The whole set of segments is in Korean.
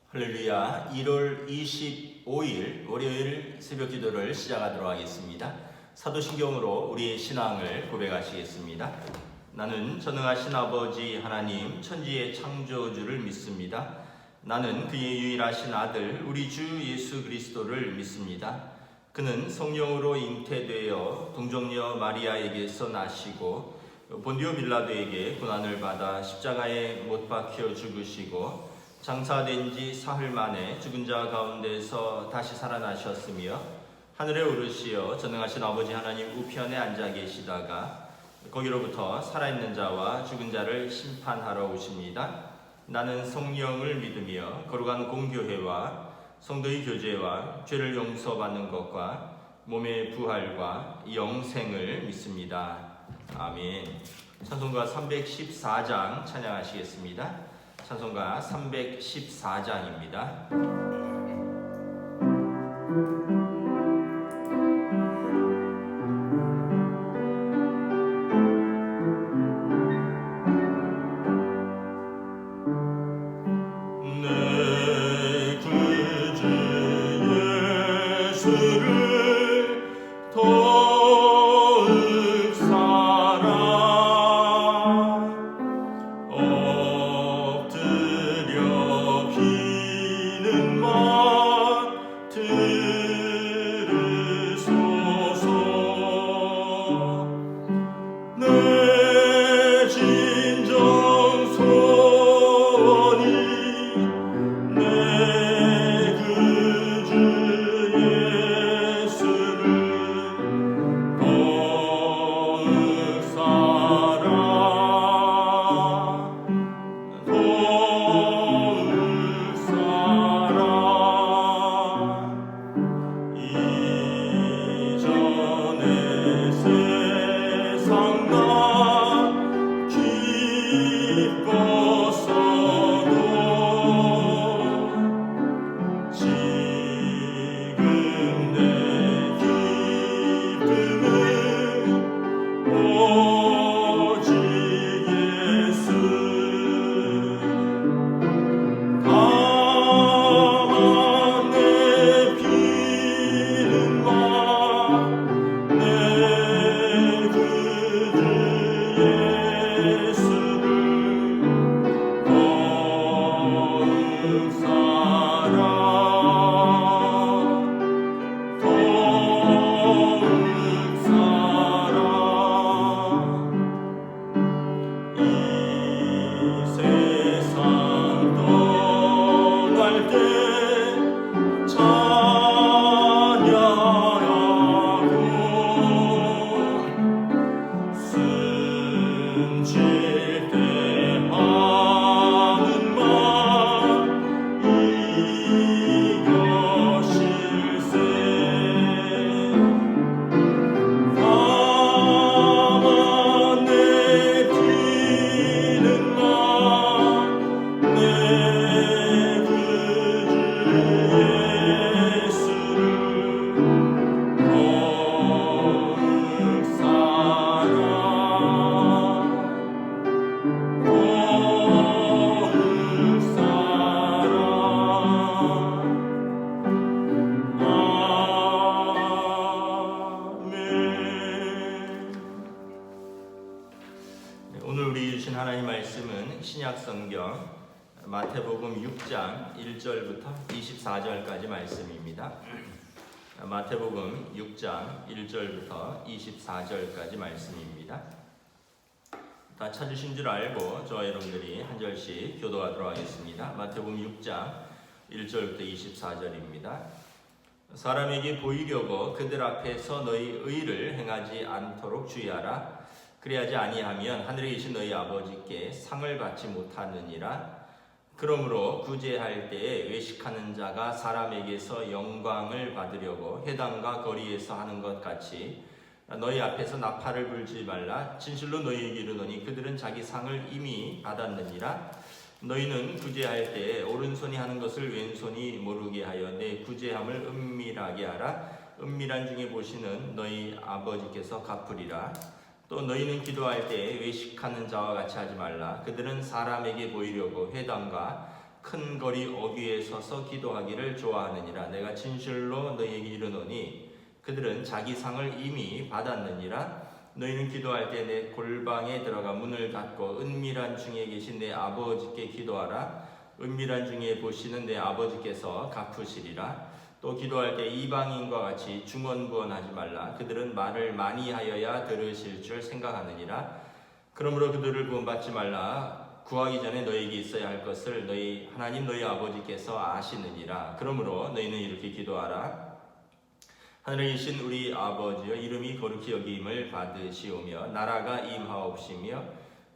할렐루야. 1월 25일 월요일 새벽 기도를 시작하도록 하겠습니다. 사도신경으로 우리의 신앙을 고백하시겠습니다. 나는 전능하신 아버지 하나님 천지의 창조주를 믿습니다. 나는 그의 유일하신 아들 우리 주 예수 그리스도를 믿습니다. 그는 성령으로 잉태되어 동정녀 마리아에게서 나시고 본디오 빌라도에게 고난을 받아 십자가에 못 박혀 죽으시고 장사된 지 사흘 만에 죽은 자 가운데서 다시 살아나셨으며 하늘에 오르시어 전능하신 아버지 하나님 우편에 앉아 계시다가 거기로부터 살아있는 자와 죽은 자를 심판하러 오십니다. 나는 성령을 믿으며 거룩한 공교회와 성도의 교제와 죄를 용서받는 것과 몸의 부활과 영생을 믿습니다. 아멘. 찬송가 314장 찬양하시겠습니다. 찬송가 314장입니다. 내 구주 예수를 더욱 사랑 엎드려 비는 말 들으소서. 내 진정 소원이 내 구주 예수를 더욱 사랑 더욱 사랑 이전의 세상 나 기뻤어도 지금 내 기쁨은 오직 예수. 다만 내 피는 말 내 구주 예수를 더욱 사랑 더욱 사랑 이 세상 떠날 때 찬양하고 숨질 때 하는 말 이것일세. 다만 내 피는 말 내 구주 예수를 더욱 사랑 더욱 사랑. 아멘. 오늘 우리 주신 하나님 말씀은 신약 성경 마태복음 6장 1절부터 24절까지 말씀입니다. 마태복음 6장 1절부터 24절까지 말씀입니다. 다 찾으신 줄 알고 저와 여러분들이 한 절씩 교도하도록 하겠습니다. 마태복음 6장 1절부터 24절입니다. 사람에게 보이려고 그들 앞에서 너희 의를 행하지 않도록 주의하라. 그리하지 아니하면 하늘에 계신 너희 아버지께 상을 받지 못하느니라. 그러므로 구제할 때에 외식하는 자가 사람에게서 영광을 받으려고 회당과 거리에서 하는 것 같이 너희 앞에서 나팔을 불지 말라. 진실로 너희에게 이르노니 그들은 자기 상을 이미 받았느니라. 너희는 구제할 때에 오른손이 하는 것을 왼손이 모르게 하여 내 구제함을 은밀하게 하라. 은밀한 중에 보시는 너희 아버지께서 갚으리라. 또 너희는 기도할 때 외식하는 자와 같이 하지 말라. 그들은 사람에게 보이려고 회당과 큰 거리 어귀에 서서 기도하기를 좋아하느니라. 내가 진실로 너희에게 이르노니 그들은 자기 상을 이미 받았느니라. 너희는 기도할 때 내 골방에 들어가 문을 닫고 은밀한 중에 계신 내 아버지께 기도하라. 은밀한 중에 보시는 내 아버지께서 갚으시리라. 또 기도할 때 이방인과 같이 중언부언하지 말라. 그들은 말을 많이 하여야 들으실 줄 생각하느니라. 그러므로 그들을 구원받지 말라. 구하기 전에 너희에게 있어야 할 것을 너희 하나님 너희 아버지께서 아시느니라. 그러므로 너희는 이렇게 기도하라. 하늘에 계신 우리 아버지여, 이름이 거룩히 여김을 받으시오며 나라가 임하옵시며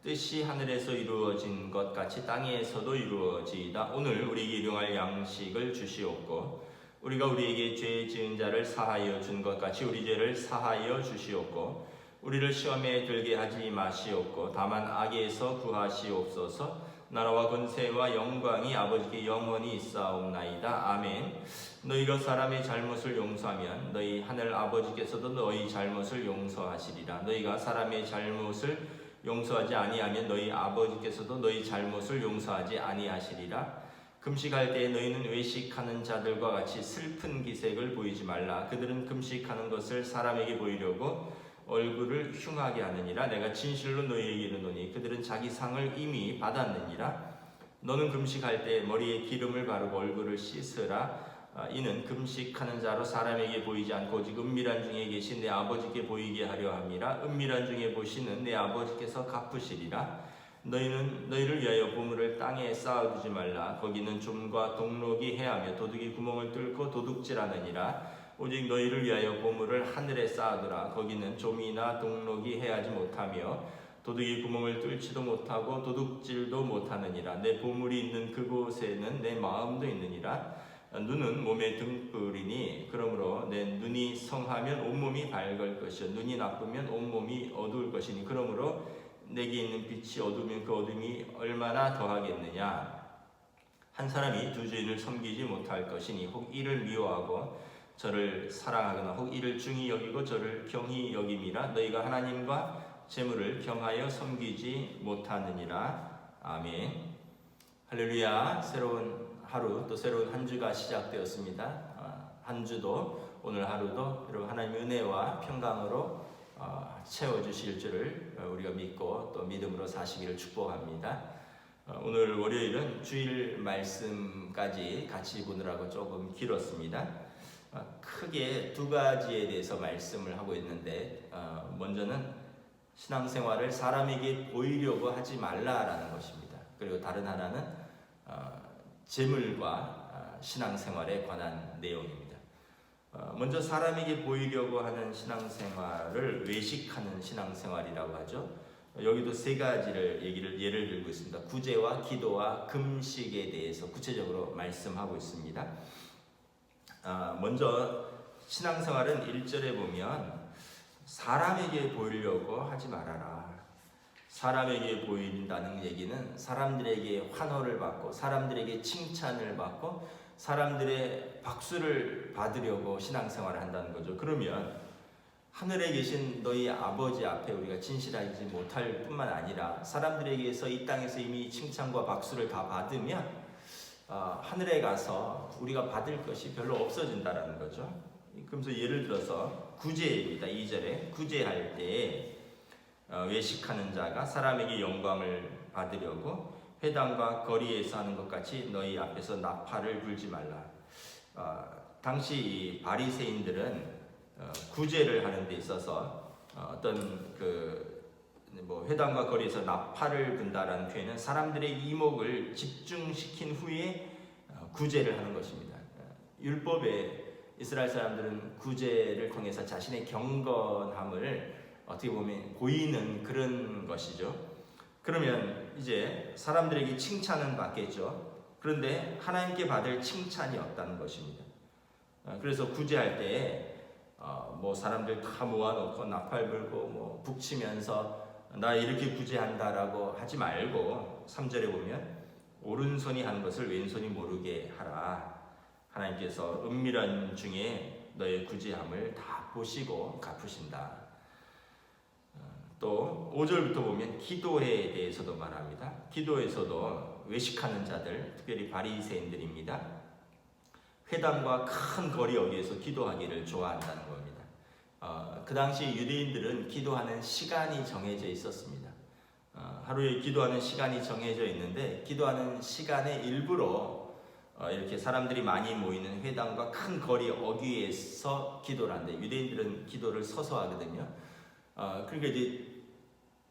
뜻이 하늘에서 이루어진 것 같이 땅에서도 이루어지이다. 오늘 우리에게 일용할 양식을 주시옵고 우리가 우리에게 죄 지은 자를 사하여 준 것 같이 우리 죄를 사하여 주시옵고 우리를 시험에 들게 하지 마시옵고 다만 악에서 구하시옵소서. 나라와 권세와 영광이 아버지께 영원히 있사옵나이다. 아멘. 너희가 사람의 잘못을 용서하면 너희 하늘 아버지께서도 너희 잘못을 용서하시리라. 너희가 사람의 잘못을 용서하지 아니하면 너희 아버지께서도 너희 잘못을 용서하지 아니하시리라. 금식할 때 너희는 외식하는 자들과 같이 슬픈 기색을 보이지 말라. 그들은 금식하는 것을 사람에게 보이려고 얼굴을 흉하게 하느니라. 내가 진실로 너희에게 이르노니 그들은 자기 상을 이미 받았느니라. 너는 금식할 때 머리에 기름을 바르고 얼굴을 씻으라. 이는 금식하는 자로 사람에게 보이지 않고 오직 은밀한 중에 계신 내 아버지께 보이게 하려 함이라. 은밀한 중에 보시는 내 아버지께서 갚으시리라. 너희는 너희를 위하여 보물을 땅에 쌓아두지 말라. 거기는 좀과 동록이 해하며 도둑이 구멍을 뚫고 도둑질하느니라. 오직 너희를 위하여 보물을 하늘에 쌓아두라. 거기는 좀이나 동록이 해하지 못하며 도둑이 구멍을 뚫지도 못하고 도둑질도 못하느니라. 내 보물이 있는 그곳에는 내 마음도 있느니라. 눈은 몸의 등불이니 그러므로 내 눈이 성하면 온몸이 밝을 것이요 눈이 나쁘면 온몸이 어두울 것이니 그러므로 내게 있는 빛이 어두우면 그 어둠이 얼마나 더하겠느냐. 한 사람이 두 주인을 섬기지 못할 것이니 혹 이를 미워하고 저를 사랑하거나 혹 이를 중히 여기고 저를 경히 여김이라. 너희가 하나님과 재물을 경하여 섬기지 못하느니라. 아멘. 할렐루야. 새로운 하루 또 새로운 한 주가 시작되었습니다. 한 주도 오늘 하루도 여러분 하나님의 은혜와 평강으로 채워주실 줄을 우리가 믿고 또 믿음으로 사시기를 축복합니다. 오늘 월요일은 주일 말씀까지 같이 보느라고 조금 길었습니다. 크게 두 가지에 대해서 말씀을 하고 있는데 먼저는 신앙생활을 사람에게 보이려고 하지 말라라는 것입니다. 그리고 다른 하나는 재물과 신앙생활에 관한 내용입니다. 먼저 사람에게 보이려고 하는 신앙생활을 외식하는 신앙생활이라고 하죠. 여기도 세 가지를 예를 들고 있습니다. 구제와 기도와 금식에 대해서 구체적으로 말씀하고 있습니다. 먼저 신앙생활은 1절에 보면 사람에게 보이려고 하지 말아라. 사람에게 보인다는 얘기는 사람들에게 환호를 받고 사람들에게 칭찬을 받고 사람들의 박수를 받으려고 신앙생활을 한다는 거죠. 그러면 하늘에 계신 너희 아버지 앞에 우리가 진실하지 못할 뿐만 아니라 사람들에게서 이 땅에서 이미 칭찬과 박수를 다 받으면 하늘에 가서 우리가 받을 것이 별로 없어진다라는 거죠. 그러면서 예를 들어서 구제입니다. 2절에 구제할 때 외식하는 자가 사람에게 영광을 받으려고 회당과 거리에서 하는 것 같이 너희 앞에서 나팔을 불지 말라. 당시 바리새인들은 구제를 하는 데 있어서 어떤 회당과 거리에서 나팔을 분다라는 표현은 사람들의 이목을 집중시킨 후에 구제를 하는 것입니다. 율법에 이스라엘 사람들은 구제를 통해서 자신의 경건함을 어떻게 보면 보이는 그런 것이죠. 그러면 이제 사람들에게 칭찬은 받겠죠. 그런데 하나님께 받을 칭찬이 없다는 것입니다. 그래서 구제할 때 사람들 다 모아놓고 나팔 불고 북치면서 나 이렇게 구제한다라고 하지 말고 3절에 보면 오른손이 하는 것을 왼손이 모르게 하라. 하나님께서 은밀한 중에 너의 구제함을 다 보시고 갚으신다. 또 5절부터 보면 기도에 대해서도 말합니다. 기도에서도 외식하는 자들, 특별히 바리새인들입니다. 회당과 큰 거리 어디에서 기도하기를 좋아한다는 겁니다. 그 당시 유대인들은 기도하는 시간이 정해져 있었습니다. 하루에 기도하는 시간이 정해져 있는데 기도하는 시간에 일부러 이렇게 사람들이 많이 모이는 회당과 큰 거리 어귀에서 기도를 하는데 유대인들은 기도를 서서 하거든요. 그러니까 이제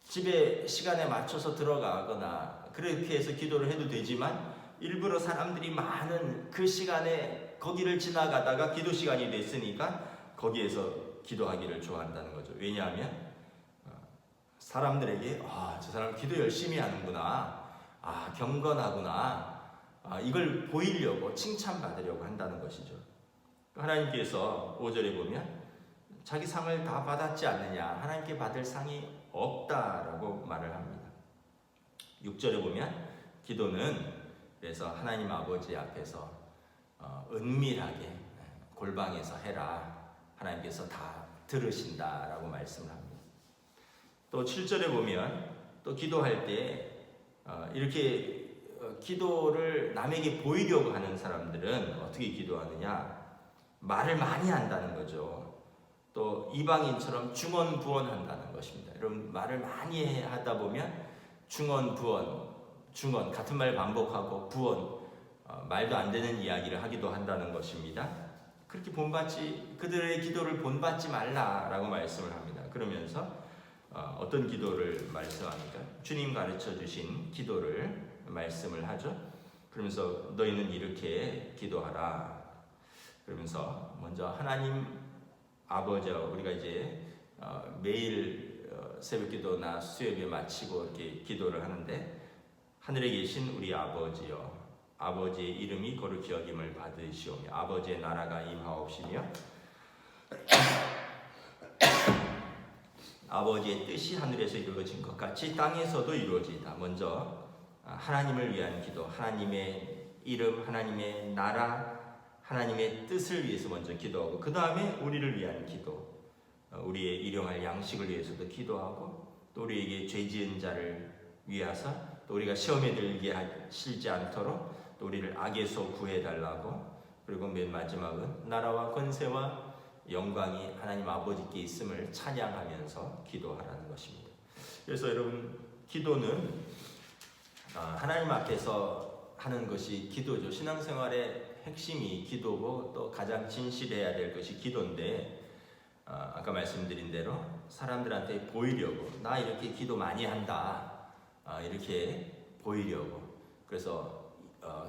집에 시간에 맞춰서 들어가거나 그렇게 해서 기도를 해도 되지만 일부러 사람들이 많은 그 시간에 거기를 지나가다가 기도 시간이 됐으니까 거기에서 기도하기를 좋아한다는 거죠. 왜냐하면 사람들에게 저 사람 기도 열심히 하는구나, 경건하구나, 이걸 보이려고 칭찬받으려고 한다는 것이죠. 하나님께서 5절에 보면 자기 상을 다 받았지 않느냐, 하나님께 받을 상이 없다라고 말을 합니다. 6절에 보면 기도는 그래서 하나님 아버지 앞에서 은밀하게 골방에서 해라, 하나님께서 다 들으신다라고 말씀을 합니다. 또 7절에 보면 또 기도할 때 이렇게 기도를 남에게 보이려고 하는 사람들은 어떻게 기도하느냐, 말을 많이 한다는 거죠. 또 이방인처럼 중언부언한다는 것입니다. 여러분, 말을 많이 하다 보면 중언 같은 말 반복하고 부언 말도 안 되는 이야기를 하기도 한다는 것입니다. 그렇게 그들의 기도를 본받지 말라라고 말씀을 합니다. 그러면서 어떤 기도를 말씀합니까? 주님 가르쳐 주신 기도를 말씀을 하죠. 그러면서 너희는 이렇게 기도하라. 그러면서 먼저 하나님 아버지, 우리가 이제 매일 새벽기도나 수요일에 마치고 이렇게 기도를 하는데, 하늘에 계신 우리 아버지여, 아버지의 이름이 거룩히 여김을 받으시오며 아버지의 나라가 임하옵시며 아버지의 뜻이 하늘에서 이루어진 것 같이 땅에서도 이루어지이다. 먼저 하나님을 위한 기도, 하나님의 이름, 하나님의 나라, 하나님의 뜻을 위해서 먼저 기도하고 그 다음에 우리를 위한 기도, 우리의 일용할 양식을 위해서도 기도하고 또 우리에게 죄 지은 자를 위하서 또 우리가 시험에 들게 하시지 않도록 또 우리를 악에서 구해달라고, 그리고 맨 마지막은 나라와 권세와 영광이 하나님 아버지께 있음을 찬양하면서 기도하라는 것입니다. 그래서 여러분, 기도는 하나님 앞에서 하는 것이 기도죠. 신앙생활의 핵심이 기도고 또 가장 진실해야 될 것이 기도인데, 아까 말씀드린 대로 사람들한테 보이려고 나 이렇게 기도 많이 한다, 이렇게 보이려고, 그래서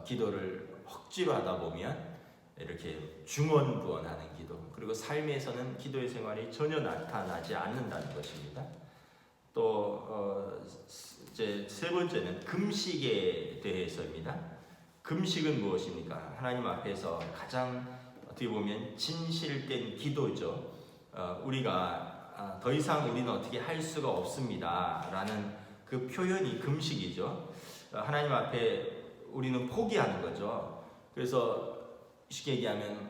기도를 억지로 하다 보면 이렇게 중언부언하는 기도, 그리고 삶에서는 기도의 생활이 전혀 나타나지 않는다는 것입니다. 또 이제 세 번째는 금식에 대해서입니다. 금식은 무엇입니까? 하나님 앞에서 가장 어떻게 보면 진실된 기도죠. 우리가 더 이상 우리는 어떻게 할 수가 없습니다 라는 그 표현이 금식이죠. 하나님 앞에 우리는 포기하는 거죠. 그래서 쉽게 얘기하면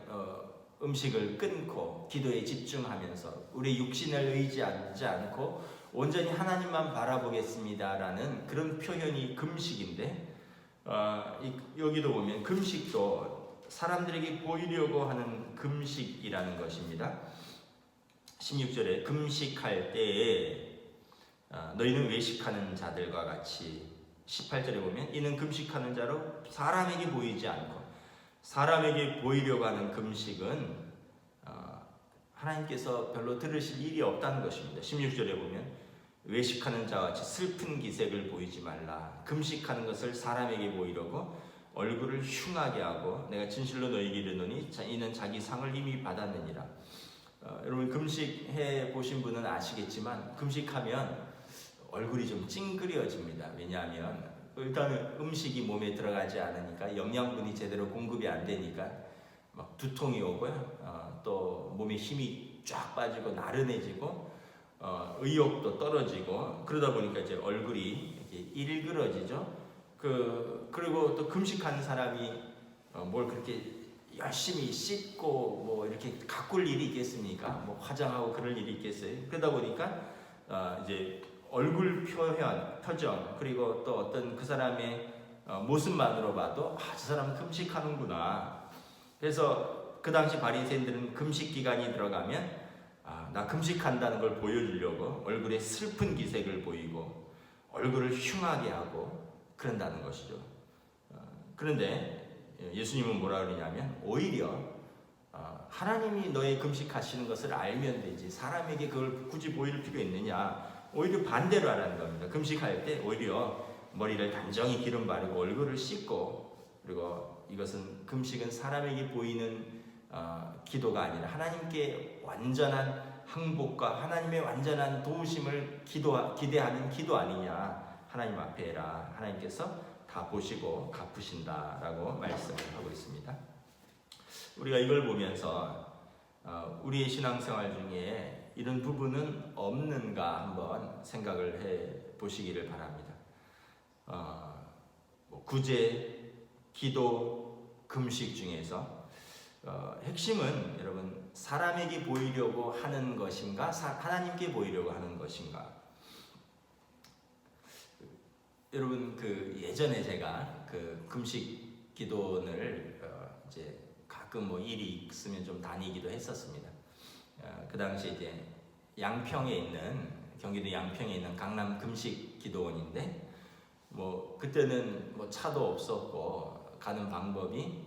음식을 끊고 기도에 집중하면서 우리 육신을 의지하지 않고 온전히 하나님만 바라보겠습니다라는 그런 표현이 금식인데, 여기도 보면 금식도 사람들에게 보이려고 하는 금식이라는 것입니다. 16절에 금식할 때에 너희는 외식하는 자들과 같이, 18절에 보면 이는 금식하는 자로 사람에게 보이지 않고, 사람에게 보이려고 하는 금식은 하나님께서 별로 들으실 일이 없다는 것입니다. 16절에 보면 외식하는 자와 같이 슬픈 기색을 보이지 말라. 금식하는 것을 사람에게 보이려고 얼굴을 흉하게 하고 내가 진실로 너희에게 이르노니 이는 자기 상을 이미 받았느니라. 여러분, 금식해 보신 분은 아시겠지만 금식하면 얼굴이 좀 찡그려집니다. 왜냐하면 일단은 음식이 몸에 들어가지 않으니까 영양분이 제대로 공급이 안 되니까 막 두통이 오고요. 또 몸에 힘이 쫙 빠지고 나른해지고 의욕도 떨어지고, 그러다 보니까 이제 얼굴이 이렇게 일그러지죠. 그리고 또 금식하는 사람이 뭘 그렇게 열심히 씻고 뭐 이렇게 가꿀 일이 있겠습니까? 뭐 화장하고 그럴 일이 있겠어요? 그러다 보니까 이제 얼굴 표정, 그리고 또 어떤 그 사람의 모습만으로 봐도 저 사람은 금식하는구나. 그래서 그 당시 바리새인들은 금식 기간이 들어가면 나 금식한다는 걸 보여주려고 얼굴에 슬픈 기색을 보이고 얼굴을 흉하게 하고 그런다는 것이죠. 그런데 예수님은 뭐라 그러냐면 오히려 하나님이 너의 금식하시는 것을 알면 되지 사람에게 그걸 굳이 보일 필요 있느냐. 오히려 반대로 하라는 겁니다. 금식할 때 오히려 머리를 단정히 기름 바르고 얼굴을 씻고, 그리고 이것은 금식은 사람에게 보이는 기도가 아니라 하나님께 완전한 항복과 하나님의 완전한 도우심을 기대하는 기도 아니냐. 하나님 앞에 해라. 하나님께서 다 보시고 갚으신다라고 말씀을 하고 있습니다. 우리가 이걸 보면서 우리의 신앙생활 중에 이런 부분은 없는가 한번 생각을 해 보시기를 바랍니다. 구제, 기도, 금식 중에서 핵심은 여러분 사람에게 보이려고 하는 것인가, 하나님께 보이려고 하는 것인가. 여러분 예전에 제가 금식 기도를 이제 가끔 일이 있으면 좀 다니기도 했었습니다. 그 당시 이제 양평에 있는 경기도 양평에 있는 강남 금식 기도원인데 그때는 차도 없었고 가는 방법이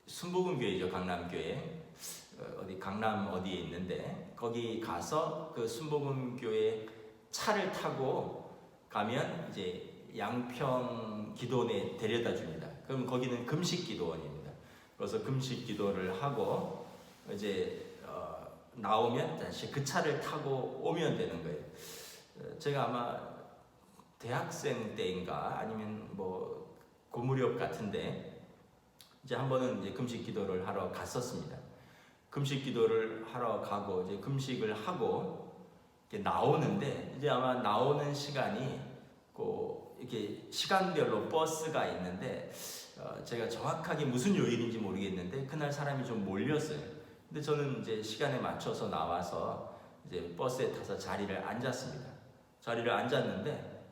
순복음교회죠. 강남교회 어디 강남 어디에 있는데 거기 가서 순복음교회 차를 타고 가면 이제 양평 기도원에 데려다 줍니다. 그럼 거기는 금식 기도원입니다. 그래서 금식 기도를 하고 이제 나오면 다시 그 차를 타고 오면 되는 거예요. 제가 아마 대학생 때인가 아니면 그 무렵 같은데 이제 한 번은 이제 금식 기도를 하러 갔었습니다. 금식 기도를 하러 가고 이제 금식을 하고 이렇게 나오는데 이제 아마 나오는 시간이 이렇게 시간별로 버스가 있는데 제가 정확하게 무슨 요일인지 모르겠는데 그날 사람이 좀 몰렸어요. 근데 저는 이제 시간에 맞춰서 나와서 이제 버스에 타서 자리를 앉았습니다. 자리를 앉았는데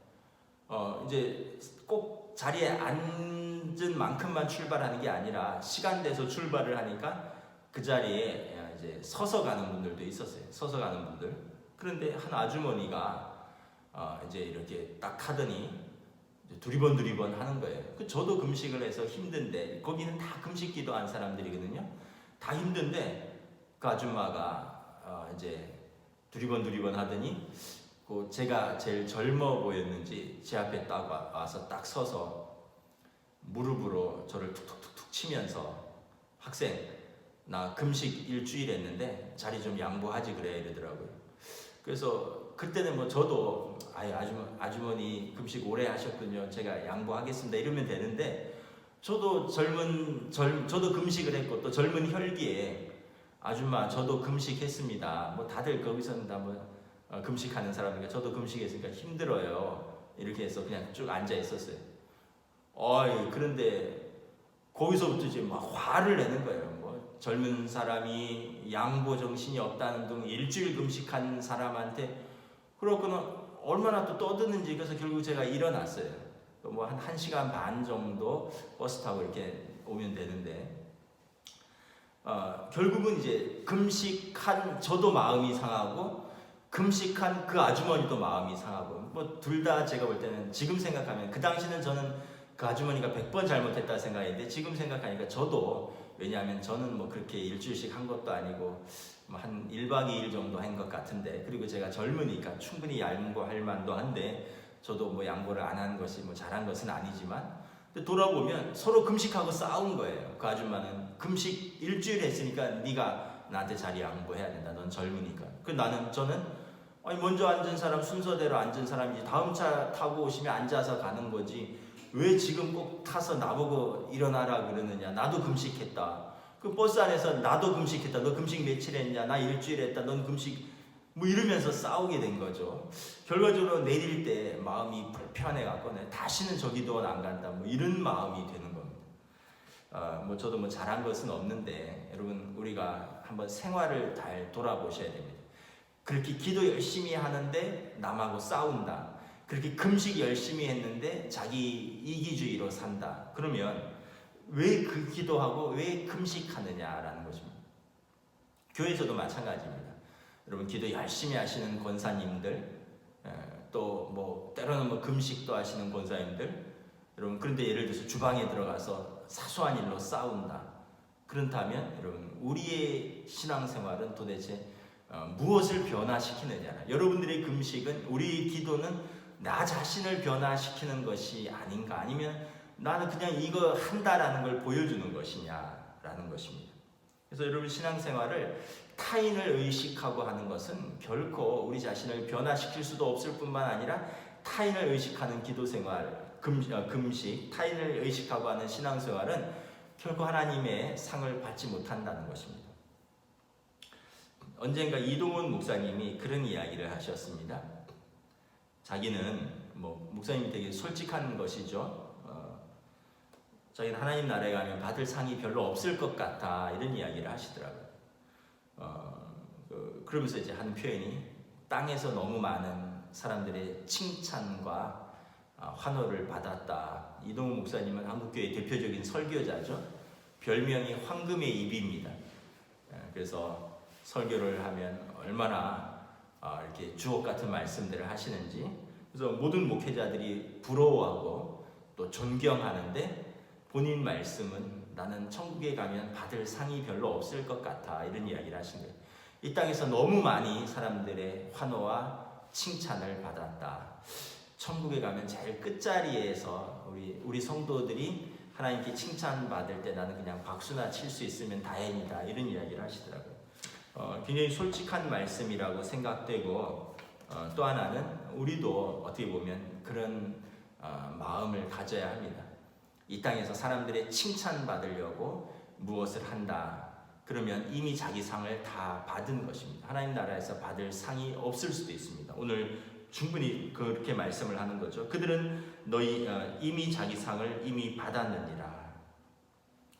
이제 꼭 자리에 앉은 만큼만 출발하는 게 아니라 시간 돼서 출발을 하니까 그 자리에 이제 서서 가는 분들도 있었어요. 서서 가는 분들. 그런데 한 아주머니가 이제 이렇게 딱 하더니 두리번 하는 거예요. 저도 금식을 해서 힘든데 거기는 다 금식 기도한 사람들이거든요. 다 힘든데 그 아줌마가 이제 두리번 하더니 제가 제일 젊어 보였는지 제 앞에 딱 와서 딱 서서 무릎으로 저를 툭툭툭툭 치면서 학생 나 금식 일주일 했는데 자리 좀 양보하지 그래 이러더라고요. 그래서 그때는 저도 아주머니 금식 오래 하셨군요. 제가 양보하겠습니다 이러면 되는데 저도 저도 금식을 했고 또 젊은 혈기에 아줌마 저도 금식했습니다. 다들 거기서는 다 금식하는 사람이니까 저도 금식했으니까 힘들어요. 이렇게 해서 그냥 쭉 앉아 있었어요. 그런데 거기서부터 이제 막 화를 내는 거예요. 젊은 사람이 양보 정신이 없다는 등 일주일 금식한 사람한테 그렇구나 얼마나 또 떠드는지. 그래서 결국 제가 일어났어요. 한 1시간 반 정도 버스 타고 이렇게 오면 되는데 결국은 이제 금식한 저도 마음이 상하고 금식한 그 아주머니도 마음이 상하고 둘 다 제가 볼 때는 지금 생각하면 그 당시는 저는 그 아주머니가 100번 잘못했다 생각했는데 지금 생각하니까 저도 왜냐하면 저는 그렇게 일주일씩 한 것도 아니고 한 1박 2일 정도 한 것 같은데 그리고 제가 젊으니까 충분히 양보할 만도 한데 저도 양보를 안 한 것이 잘한 것은 아니지만 근데 돌아보면 서로 금식하고 싸운 거예요. 그 아줌마는 금식 일주일 했으니까 네가 나한테 자리 양보해야 된다. 넌 젊으니까. 저는 먼저 앉은 사람 순서대로 앉은 사람이지 다음 차 타고 오시면 앉아서 가는 거지 왜 지금 꼭 타서 나보고 일어나라 그러느냐. 나도 금식했다. 그 버스 안에서 나도 금식했다. 너 금식 며칠 했냐. 나 일주일 했다. 넌 금식 이러면서 싸우게 된 거죠. 결과적으로 내릴 때 마음이 불편해갖고 다시는 저 기도원 안 간다. 이런 마음이 되는 겁니다. 저도 잘한 것은 없는데 여러분 우리가 한번 생활을 잘 돌아보셔야 됩니다. 그렇게 기도 열심히 하는데 남하고 싸운다. 그렇게 금식 열심히 했는데 자기 이기주의로 산다. 그러면 왜 그 기도하고 왜 금식하느냐라는 것입니다. 교회에서도 마찬가지입니다. 여러분 기도 열심히 하시는 권사님들, 또 뭐 때로는 뭐 금식도 하시는 권사님들, 여러분 그런데 예를 들어서 주방에 들어가서 사소한 일로 싸운다. 그렇다면 여러분 우리의 신앙생활은 도대체 무엇을 변화시키느냐. 여러분들의 금식은, 우리 기도는 나 자신을 변화시키는 것이 아닌가, 아니면 나는 그냥 이거 한다라는 걸 보여주는 것이냐라는 것입니다. 그래서 여러분 신앙생활을 타인을 의식하고 하는 것은 결코 우리 자신을 변화시킬 수도 없을 뿐만 아니라 타인을 의식하는 기도생활, 금식, 타인을 의식하고 하는 신앙생활은 결코 하나님의 상을 받지 못한다는 것입니다. 언젠가 이동훈 목사님이 그런 이야기를 하셨습니다. 자기는 목사님이 되게 솔직한 것이죠. 자기는 하나님 나라에 가면 받을 상이 별로 없을 것 같다, 이런 이야기를 하시더라고요. 그러면서 이제 한 표현이, 땅에서 너무 많은 사람들의 칭찬과 환호를 받았다. 이동훈 목사님은 한국교회 대표적인 설교자죠. 별명이 황금의 입입니다. 그래서 설교를 하면 얼마나 이렇게 주옥 같은 말씀들을 하시는지, 그래서 모든 목회자들이 부러워하고 또 존경하는데, 본인 말씀은 나는 천국에 가면 받을 상이 별로 없을 것 같아, 이런 이야기를 하신 거예요. 이 땅에서 너무 많이 사람들의 환호와 칭찬을 받았다. 천국에 가면 제일 끝자리에서 우리 성도들이 하나님께 칭찬받을 때 나는 그냥 박수나 칠 수 있으면 다행이다, 이런 이야기를 하시더라고요. 굉장히 솔직한 말씀이라고 생각되고, 또 하나는 우리도 어떻게 보면 그런 마음을 가져야 합니다. 이 땅에서 사람들의 칭찬받으려고 무엇을 한다. 그러면 이미 자기 상을 다 받은 것입니다. 하나님 나라에서 받을 상이 없을 수도 있습니다. 오늘 충분히 그렇게 말씀을 하는 거죠. 그들은 너희 이미 자기 상을 이미 받았느니라.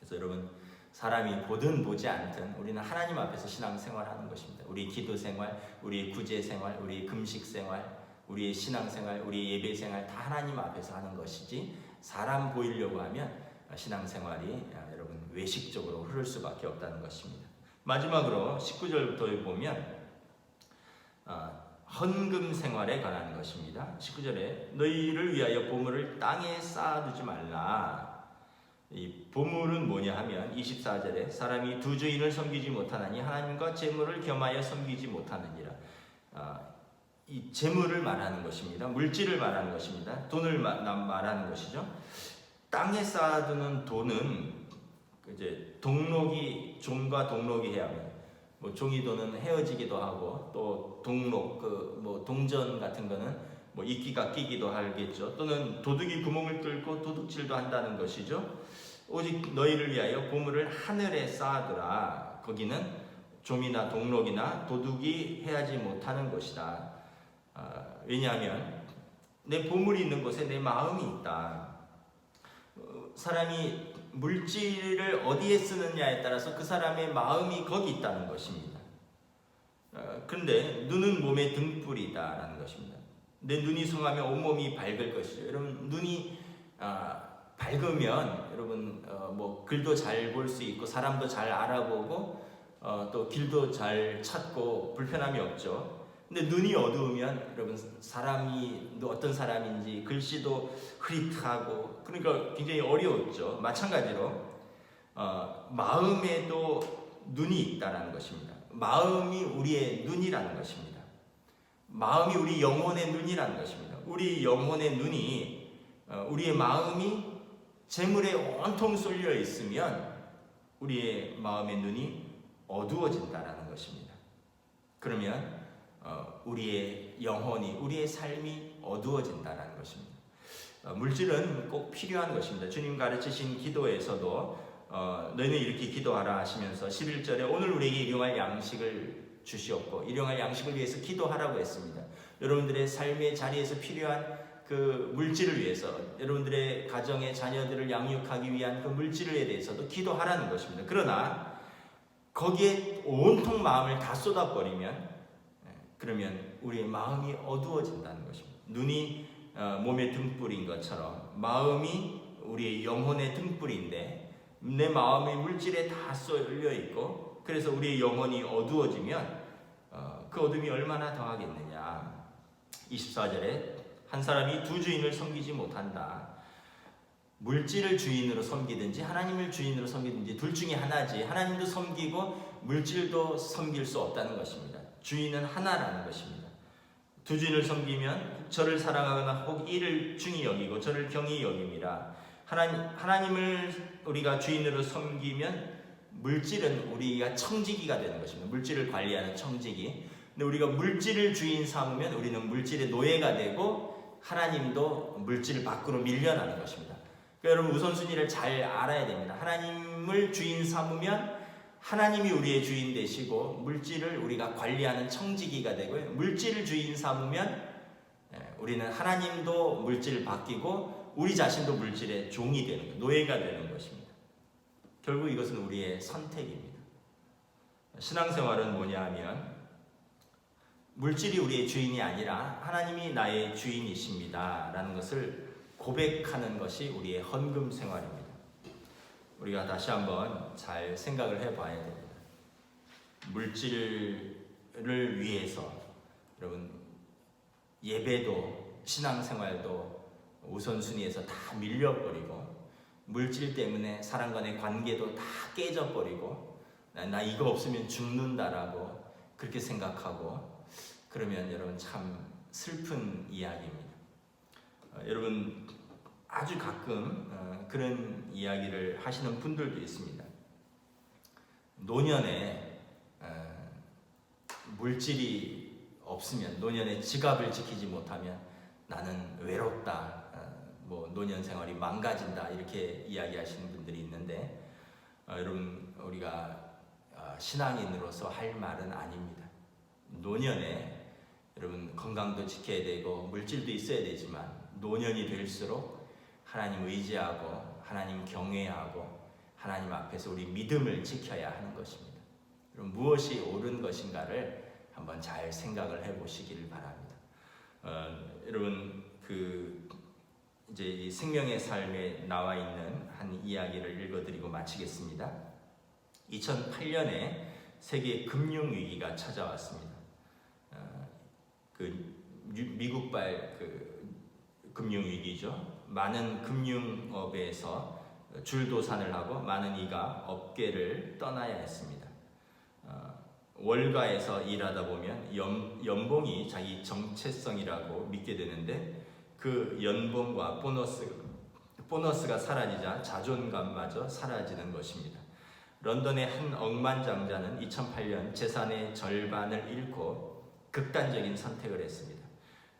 그래서 여러분, 사람이 보든 보지 않든 우리는 하나님 앞에서 신앙생활하는 것입니다. 우리 기도생활, 우리 구제생활, 우리 금식생활, 우리의 신앙생활, 우리의 예배생활 다 하나님 앞에서 하는 것이지, 사람 보이려고 하면 신앙생활이 여러분 외식적으로 흐를 수밖에 없다는 것입니다. 마지막으로 19절부터 보면 헌금 생활에 관한 것입니다. 19절에 너희를 위하여 보물을 땅에 쌓아두지 말라. 이 보물은 뭐냐 하면 24절에 사람이 두 주인을 섬기지 못하나니 하나님과 재물을 겸하여 섬기지 못하느니라. 이 재물을 말하는 것입니다. 물질을 말하는 것입니다. 돈을 말하는 것이죠. 땅에 쌓아두는 돈은 이제 동록이, 종과 동록이 해야 합니다. 종이돈은 헤어지기도 하고, 또 동록, 동전 같은 거는 이끼가 끼기도 하겠죠. 또는 도둑이 구멍을 뚫고 도둑질도 한다는 것이죠. 오직 너희를 위하여 보물을 하늘에 쌓아두라. 거기는 종이나 동록이나 도둑이 해하지 못하는 것이다. 왜냐하면 내 보물이 있는 곳에 내 마음이 있다. 사람이 물질을 어디에 쓰느냐에 따라서 그 사람의 마음이 거기 있다는 것입니다. 그런데 눈은 몸의 등불이다라는 것입니다. 내 눈이 성하면 온몸이 밝을 것이죠. 여러분, 눈이 밝으면 여러분 글도 잘 볼 수 있고, 사람도 잘 알아보고, 또 길도 잘 찾고 불편함이 없죠. 근데 눈이 어두우면 여러분, 사람이 어떤 사람인지 글씨도 흐릿하고, 그러니까 굉장히 어려웠죠. 마찬가지로 마음에도 눈이 있다는 것입니다. 마음이 우리의 눈이라는 것입니다. 마음이 우리 영혼의 눈이라는 것입니다. 우리 영혼의 눈이, 우리의 마음이 재물에 온통 쏠려 있으면 우리의 마음의 눈이 어두워진다는 것입니다. 그러면 우리의 영혼이, 우리의 삶이 어두워진다는 것입니다. 물질은 꼭 필요한 것입니다. 주님 가르치신 기도에서도 너희는 이렇게 기도하라 하시면서 11절에 오늘 우리에게 일용할 양식을 주시옵고, 일용할 양식을 위해서 기도하라고 했습니다. 여러분들의 삶의 자리에서 필요한 그 물질을 위해서, 여러분들의 가정의 자녀들을 양육하기 위한 그 물질에 대해서도 기도하라는 것입니다. 그러나 거기에 온통 마음을 다 쏟아버리면, 그러면 우리의 마음이 어두워진다는 것입니다. 눈이 몸의 등불인 것처럼 마음이 우리의 영혼의 등불인데 내 마음이 물질에 다 쏠려 있고 그래서 우리의 영혼이 어두워지면 그 어둠이 얼마나 더하겠느냐. 24절에 한 사람이 두 주인을 섬기지 못한다. 물질을 주인으로 섬기든지 하나님을 주인으로 섬기든지 둘 중에 하나지. 하나님도 섬기고 물질도 섬길 수 없다는 것입니다. 주인은 하나라는 것입니다. 두 주인을 섬기면 저를 사랑하거나 혹 이를 중히 여기고 저를 경히 여김이라. 하나님을 우리가 주인으로 섬기면 물질은 우리가 청지기가 되는 것입니다. 물질을 관리하는 청지기. 근데 우리가 물질을 주인 삼으면 우리는 물질의 노예가 되고 하나님도 물질 밖으로 밀려나는 것입니다. 그러니까 여러분 우선순위를 잘 알아야 됩니다. 하나님을 주인 삼으면 하나님이 우리의 주인 되시고 물질을 우리가 관리하는 청지기가 되고요. 물질을 주인 삼으면 우리는 하나님도 물질을 맡기고 우리 자신도 물질의 종이 되는 것, 노예가 되는 것입니다. 결국 이것은 우리의 선택입니다. 신앙생활은 뭐냐 하면 물질이 우리의 주인이 아니라 하나님이 나의 주인이십니다 라는 것을 고백하는 것이 우리의 헌금 생활입니다. 우리가 다시 한번 잘 생각을 해봐야 됩니다. 물질을 위해서 여러분 예배도 신앙생활도 우선순위에서 다 밀려버리고 물질 때문에 사람 간의 관계도 다 깨져버리고 나 이거 없으면 죽는다라고 그렇게 생각하고 그러면 여러분 참 슬픈 이야기입니다. 여러분 아주 가끔 그런 이야기를 하시는 분들도 있습니다. 노년에 물질이 없으면 노년에 지갑을 지키지 못하면 나는 외롭다. 뭐 노년 생활이 망가진다 이렇게 이야기하시는 분들이 있는데 여러분 우리가 신앙인으로서 할 말은 아닙니다. 노년에 여러분 건강도 지켜야 되고 물질도 있어야 되지만 노년이 될수록 하나님 의지하고 하나님 경외하고 하나님 앞에서 우리 믿음을 지켜야 하는 것입니다. 여러분 무엇이 옳은 것인가를 한번 잘 생각을 해보시길 바랍니다. 여러분 이제 이 생명의 삶에 나와 있는 한 이야기를 읽어드리고 마치겠습니다. 2008년에 세계 금융 위기가 찾아왔습니다. 미국발 금융 위기죠. 많은 금융업에서 줄도산을 하고 많은 이가 업계를 떠나야 했습니다. 월가에서 일하다 보면 연봉이 자기 정체성이라고 믿게 되는데 그 연봉과 보너스가 사라지자 자존감마저 사라지는 것입니다. 런던의 한 억만장자는 2008년 재산의 절반을 잃고 극단적인 선택을 했습니다.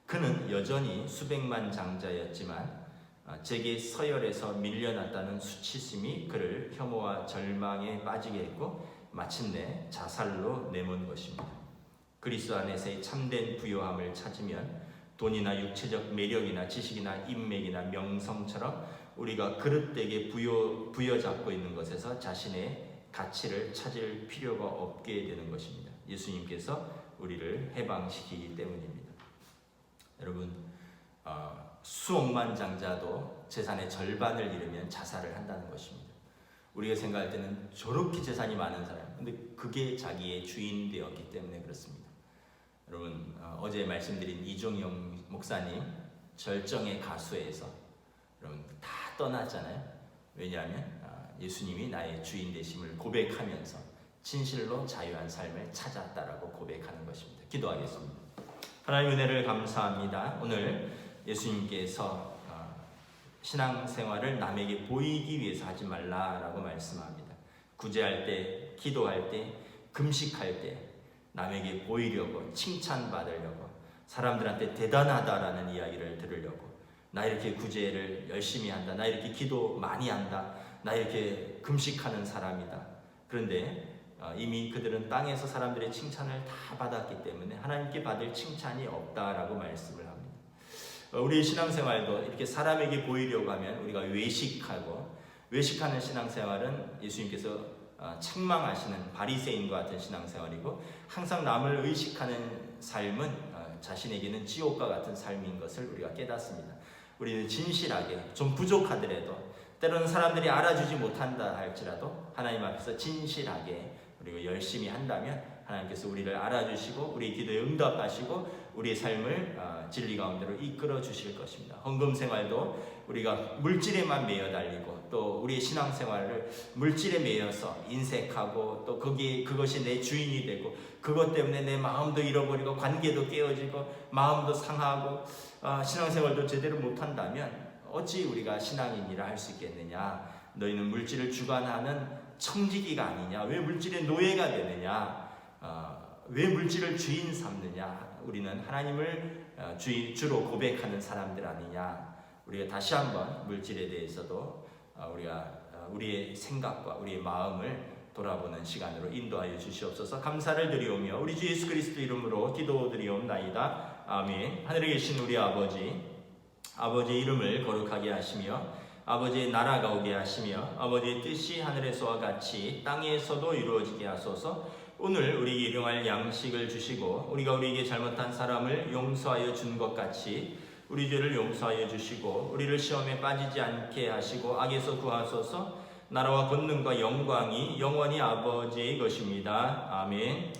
그는 여전히 수백만 장자였지만 재계 서열에서 밀려났다는 수치심이 그를 혐오와 절망에 빠지게 했고 마침내 자살로 내몬 것입니다. 그리스도 안에서의 참된 부요함을 찾으면 돈이나 육체적 매력이나 지식이나 인맥이나 명성처럼 우리가 그릇되게 부여잡고 있는 것에서 자신의 가치를 찾을 필요가 없게 되는 것입니다. 예수님께서 우리를 해방시키기 때문입니다. 여러분 수억만 장자도 재산의 절반을 잃으면 자살을 한다는 것입니다. 우리가 생각할 때는 저렇게 재산이 많은 사람, 근데 그게 자기의 주인 되었기 때문에 그렇습니다. 여러분 어제 말씀드린 이종영 목사님 절정의 가수에서 여러분 다 떠났잖아요. 왜냐하면 예수님이 나의 주인 되심을 고백하면서 진실로 자유한 삶을 찾았다라고 고백하는 것입니다. 기도하겠습니다. 하나님 은혜를 감사합니다. 오늘 예수님께서 신앙생활을 남에게 보이기 위해서 하지 말라라고 말씀합니다. 구제할 때, 기도할 때, 금식할 때 남에게 보이려고 칭찬받으려고 사람들한테 대단하다라는 이야기를 들으려고 나 이렇게 구제를 열심히 한다, 나 이렇게 기도 많이 한다, 나 이렇게 금식하는 사람이다. 그런데 이미 그들은 땅에서 사람들의 칭찬을 다 받았기 때문에 하나님께 받을 칭찬이 없다라고 말씀을 합니다. 우리 신앙생활도 이렇게 사람에게 보이려고 하면 우리가 외식하는 신앙생활은 예수님께서 책망하시는 바리새인과 같은 신앙생활이고 항상 남을 의식하는 삶은 자신에게는 지옥과 같은 삶인 것을 우리가 깨닫습니다. 우리는 진실하게 좀 부족하더라도 때로는 사람들이 알아주지 못한다 할지라도 하나님 앞에서 진실하게 그리고 열심히 한다면 하나님께서 우리를 알아주시고 우리 기도에 응답하시고 우리의 삶을 진리 가운데로 이끌어 주실 것입니다. 헌금 생활도 우리가 물질에만 매여 달리고 또 우리의 신앙생활을 물질에 매여서 인색하고 또 그것이 내 주인이 되고 그것 때문에 내 마음도 잃어버리고 관계도 깨어지고 마음도 상하고 신앙생활도 제대로 못한다면 어찌 우리가 신앙인이라 할 수 있겠느냐. 너희는 물질을 주관하는 청지기가 아니냐. 왜 물질의 노예가 되느냐. 왜 물질을 주인 삼느냐. 우리는 하나님을 주로 고백하는 사람들 아니냐. 우리가 다시 한번 물질에 대해서도 우리가 우리의 생각과 우리의 마음을 돌아보는 시간으로 인도하여 주시옵소서. 감사를 드리오며 우리 주 예수 그리스도 이름으로 기도드리옵나이다. 아멘. 하늘에 계신 우리 아버지의 이름을 거룩하게 하시며 아버지의 나라가 오게 하시며 아버지의 뜻이 하늘에서와 같이 땅에서도 이루어지게 하소서. 오늘 우리에게 일용할 양식을 주시고 우리가 우리에게 잘못한 사람을 용서하여 준 것 같이 우리 죄를 용서하여 주시고 우리를 시험에 빠지지 않게 하시고 악에서 구하소서. 나라와 권능과 영광이 영원히 아버지의 것입니다. 아멘.